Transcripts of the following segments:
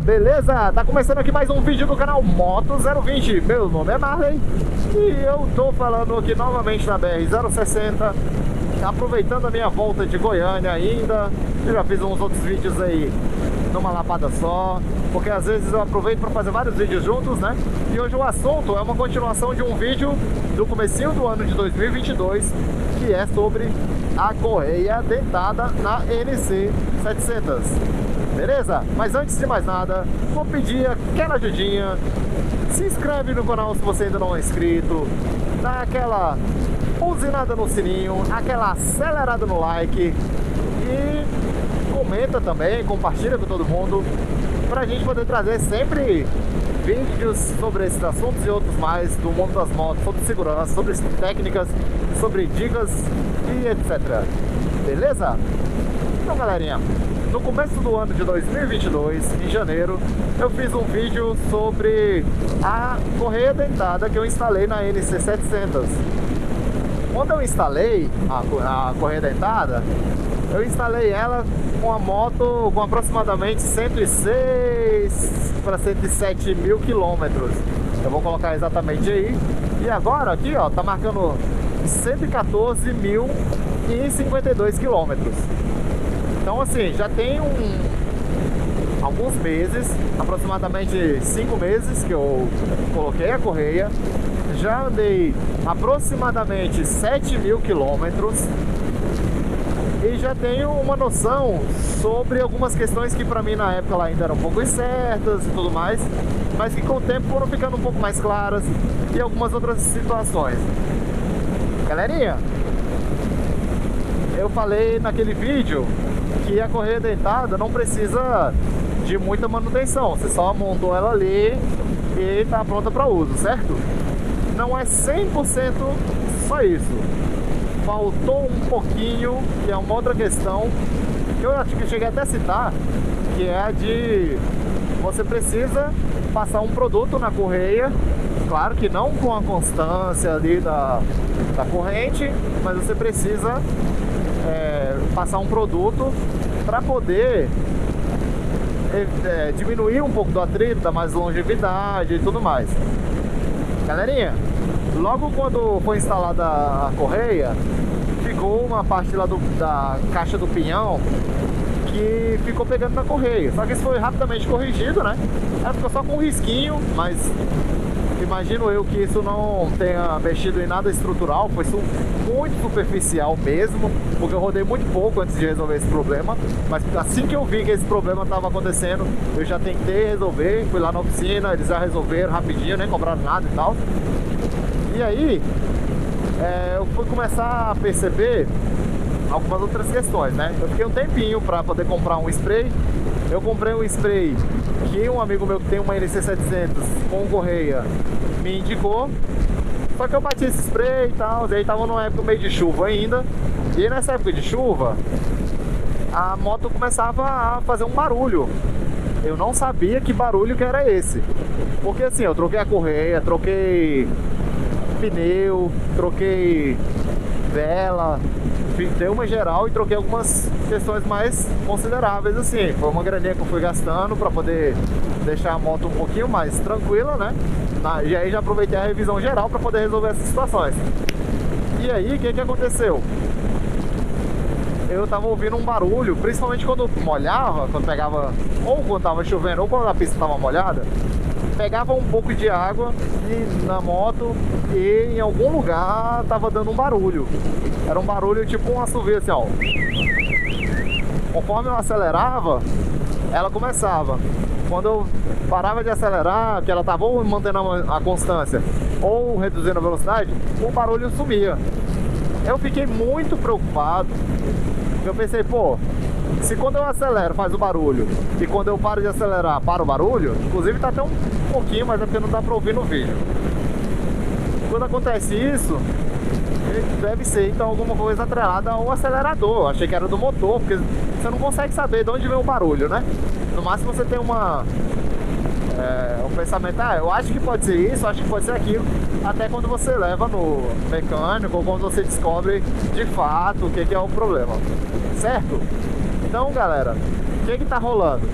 beleza? Tá começando aqui mais um vídeo do canal Moto 020. Meu nome é Marley e eu tô falando aqui novamente na BR-060, aproveitando a minha volta de Goiânia ainda. Eu já fiz uns outros vídeos aí numa lapada só, porque às vezes eu aproveito para fazer vários vídeos juntos, né? E hoje o assunto é uma continuação de um vídeo do comecinho do ano de 2022, que é sobre a correia dentada na NC700. Beleza? Mas antes de mais nada, vou pedir aquela ajudinha. Se inscreve no canal se você ainda não é inscrito, dá aquela buzinada no sininho, aquela acelerada no like e comenta também, compartilha com todo mundo, pra gente poder trazer sempre vídeos sobre esses assuntos e outros mais do mundo das motos, sobre segurança, sobre técnicas, sobre dicas e etc. Beleza? Então, galerinha, no começo do ano de 2022, em janeiro, eu fiz um vídeo sobre a correia dentada que eu instalei na NC700. Quando eu instalei a correia dentada, eu instalei ela com a moto com aproximadamente 106 para 107 mil quilômetros. Eu vou colocar exatamente aí. E agora aqui, ó, tá marcando 114.052 quilômetros. Então, assim, já tem alguns meses, aproximadamente 5 meses que eu coloquei a correia. Já andei aproximadamente 7 mil quilômetros e já tenho uma noção sobre algumas questões que pra mim na época lá ainda eram um pouco incertas e tudo mais, mas que com o tempo foram ficando um pouco mais claras, e algumas outras situações. Galerinha, eu falei naquele vídeo que a correia dentada não precisa de muita manutenção, você só montou ela ali e tá pronta para uso, certo? Não é 100% só isso. Faltou um pouquinho, que é uma outra questão, que eu acho que cheguei até a citar, que é a de você precisa passar um produto na correia, claro que não com a constância ali da corrente, mas você precisa passar um produto para poder diminuir um pouco do atrito, dar mais longevidade e tudo mais. Galerinha, logo quando foi instalada a correia, ficou uma parte lá da caixa do pinhão que ficou pegando na correia. Só que isso foi rapidamente corrigido, né? Ela ficou só com um risquinho, mas imagino eu que isso não tenha mexido em nada estrutural, foi muito superficial mesmo, porque eu rodei muito pouco antes de resolver esse problema. Mas assim que eu vi que esse problema estava acontecendo, eu já tentei resolver, fui lá na oficina, eles já resolveram rapidinho, nem cobraram nada e tal. E aí, eu fui começar a perceber algumas outras questões, né? Eu fiquei um tempinho para poder comprar um spray. Eu comprei um spray que um amigo meu que tem uma NC700 com correia me indicou. Só que eu bati esse spray e tal, e aí tava numa época meio de chuva ainda. E nessa época de chuva, a moto começava a fazer um barulho. Eu não sabia que barulho que era esse. Porque assim, eu troquei a correia, troquei pneu, troquei vela, dei uma geral e troquei algumas questões mais consideráveis assim. Foi uma graninha que eu fui gastando para poder deixar a moto um pouquinho mais tranquila, né? E aí já aproveitei a revisão geral para poder resolver essas situações. E aí, o que aconteceu? Eu tava ouvindo um barulho, principalmente quando molhava, quando pegava, ou quando tava chovendo, ou quando a pista tava molhada, pegava um pouco de água na moto e em algum lugar tava dando um barulho. Era um barulho tipo um assovio assim, ó. Conforme eu acelerava, ela começava. Quando eu parava de acelerar, que ela tava ou mantendo a constância ou reduzindo a velocidade, o barulho sumia. Eu fiquei muito preocupado. Eu pensei, pô, se quando eu acelero faz o barulho e quando eu paro de acelerar para o barulho, inclusive tá até um pouquinho, mas é porque não dá pra ouvir no vídeo. Quando acontece isso, deve ser então alguma coisa atrelada ao acelerador. Achei que era do motor, porque você não consegue saber de onde vem o barulho, né? No máximo você tem um pensamento, eu acho que pode ser isso, acho que pode ser aquilo, até quando você leva no mecânico ou quando você descobre de fato o que é o problema, certo? Então, galera, o que tá rolando?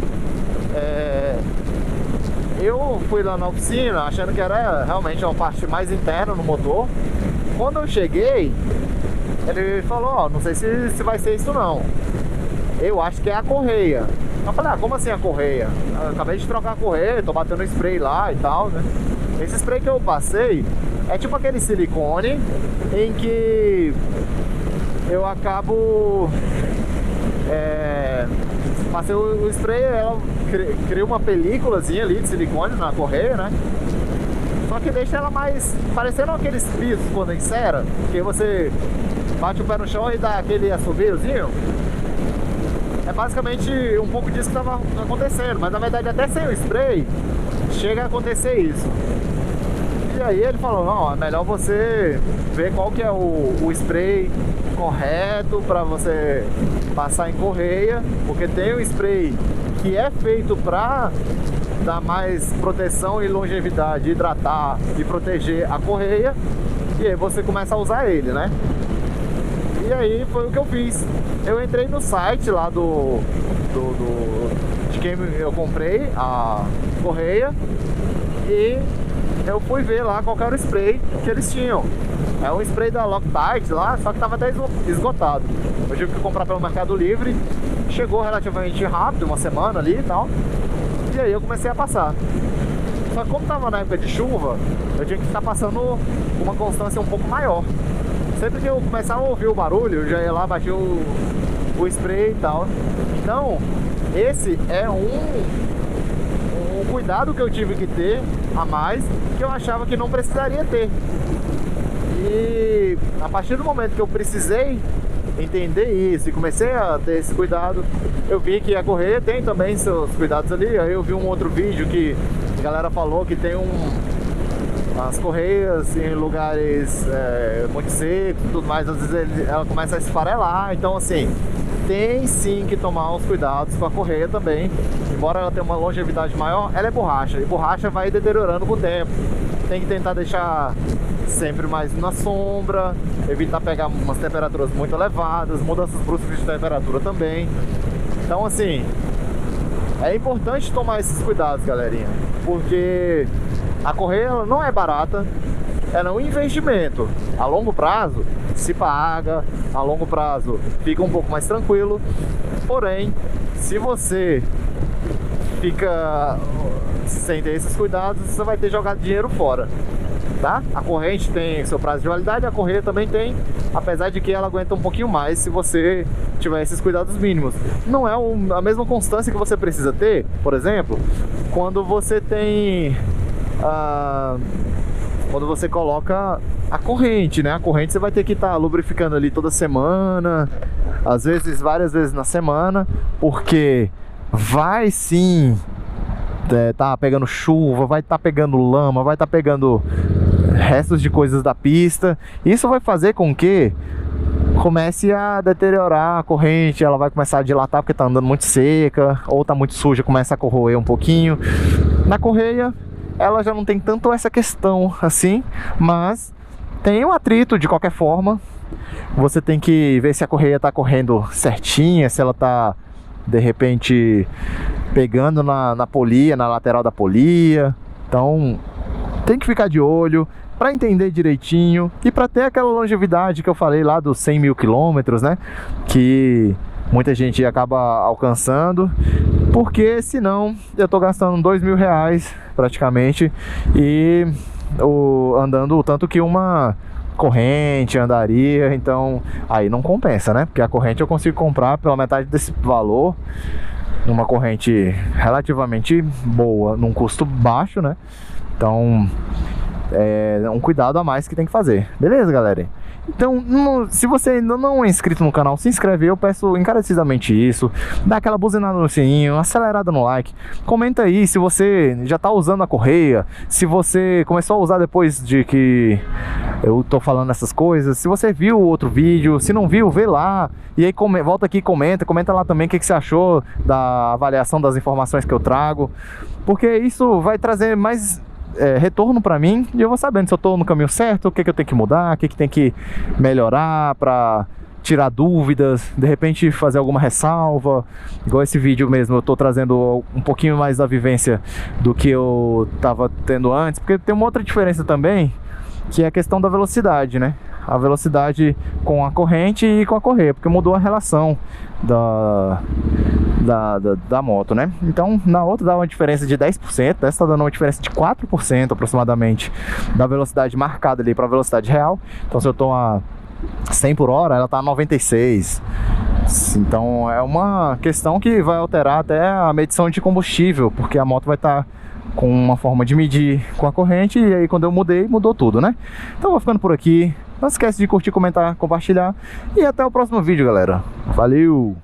Eu fui lá na oficina achando que era realmente uma parte mais interna no motor. Quando eu cheguei, ele falou, ó, não sei se vai ser isso não. Eu acho que é a correia. Eu falei, como assim a correia? Eu acabei de trocar a correia, tô batendo spray lá e tal, né? Esse spray que eu passei é tipo aquele silicone em que eu acabo... passei o spray, ela cria uma películazinha ali de silicone na correia, né? Só que deixa ela mais parecendo aqueles pisos quando encera, que você bate o pé no chão e dá aquele assobiozinho. É basicamente um pouco disso que estava acontecendo, mas na verdade até sem o spray chega a acontecer isso. E aí ele falou, não, é melhor você ver qual que é o spray correto para você passar em correia, porque tem um spray que é feito para dar mais proteção e longevidade, hidratar e proteger a correia, e aí você começa a usar ele, né? E aí foi o que eu fiz. Eu entrei no site lá de quem eu comprei a correia e eu fui ver lá qual era o spray que eles tinham. É um spray da Loctite lá, só que tava até esgotado. Eu tive que comprar pelo Mercado Livre. Chegou relativamente rápido, uma semana ali e tal. E aí eu comecei a passar. Só que como tava na época de chuva, eu tinha que ficar passando com uma constância um pouco maior. Sempre que eu começava a ouvir o barulho, eu já ia lá, batia o spray e tal. Então, esse é um cuidado que eu tive que ter a mais, que eu achava que não precisaria ter. E a partir do momento que eu precisei entender isso e comecei a ter esse cuidado, eu vi que a correia tem também seus cuidados ali. Aí eu vi um outro vídeo que a galera falou que tem as correias em lugares muito secos e tudo mais, às vezes ela começa a esfarelar. Então assim, tem sim que tomar uns cuidados com a correia também. Embora ela tenha uma longevidade maior, ela é borracha, e borracha vai deteriorando com o tempo. Tem que tentar deixar sempre mais na sombra, evitar pegar umas temperaturas muito elevadas, mudanças bruscas de temperatura também. Então assim, é importante tomar esses cuidados, galerinha, porque a correia ela não é barata, ela é um investimento. A longo prazo se paga, a longo prazo fica um pouco mais tranquilo. Porém, se você fica sem ter esses cuidados, você vai ter jogado dinheiro fora, tá? A corrente tem seu prazo de validade, a correia também tem, apesar de que ela aguenta um pouquinho mais se você tiver esses cuidados mínimos. Não é a mesma constância que você precisa ter, por exemplo, quando você tem quando você coloca a corrente, né? A corrente você vai ter que estar lubrificando ali toda semana, às vezes várias vezes na semana, porque vai sim tá pegando chuva, vai estar pegando lama, vai estar pegando restos de coisas da pista. Isso vai fazer com que comece a deteriorar a corrente, ela vai começar a dilatar porque tá andando muito seca, ou tá muito suja, começa a corroer um pouquinho. Na correia ela já não tem tanto essa questão assim, mas tem um atrito de qualquer forma. Você tem que ver se a correia tá correndo certinha, se ela tá de repente pegando na polia, na lateral da polia. Então tem que ficar de olho para entender direitinho e para ter aquela longevidade que eu falei lá dos 100 mil quilômetros, né? Que muita gente acaba alcançando, porque senão eu tô gastando R$2.000 praticamente e andando o tanto que uma corrente andaria. Então aí não compensa, né? Porque a corrente eu consigo comprar pela metade desse valor, numa corrente relativamente boa, num custo baixo, né? Então é um cuidado a mais que tem que fazer, beleza, galera? Então, se você ainda não é inscrito no canal, se inscreve, eu peço encarecidamente isso. Dá aquela buzinada no sininho, acelerada no like. Comenta aí se você já tá usando a correia, se você começou a usar depois de que eu tô falando essas coisas, se você viu o outro vídeo, se não viu, vê lá. E aí volta aqui e comenta lá também o que você achou da avaliação das informações que eu trago, porque isso vai trazer mais retorno para mim, e eu vou sabendo se eu tô no caminho certo, o que eu tenho que mudar, o que tem que melhorar para tirar dúvidas, de repente fazer alguma ressalva. Igual esse vídeo mesmo, eu tô trazendo um pouquinho mais da vivência do que eu tava tendo antes, porque tem uma outra diferença também, que é a questão da velocidade, né? A velocidade com a corrente e com a correia, porque mudou a relação da moto, né? Então, na outra dá uma diferença de 10%, essa tá dando uma diferença de 4% aproximadamente da velocidade marcada ali para a velocidade real. Então, se eu tô a 100 por hora, ela tá a 96. Então, é uma questão que vai alterar até a medição de combustível, porque a moto vai estar com uma forma de medir com a corrente, e aí quando eu mudei, mudou tudo, né? Então, vou ficando por aqui. Não esquece de curtir, comentar, compartilhar, e até o próximo vídeo, galera. Valeu!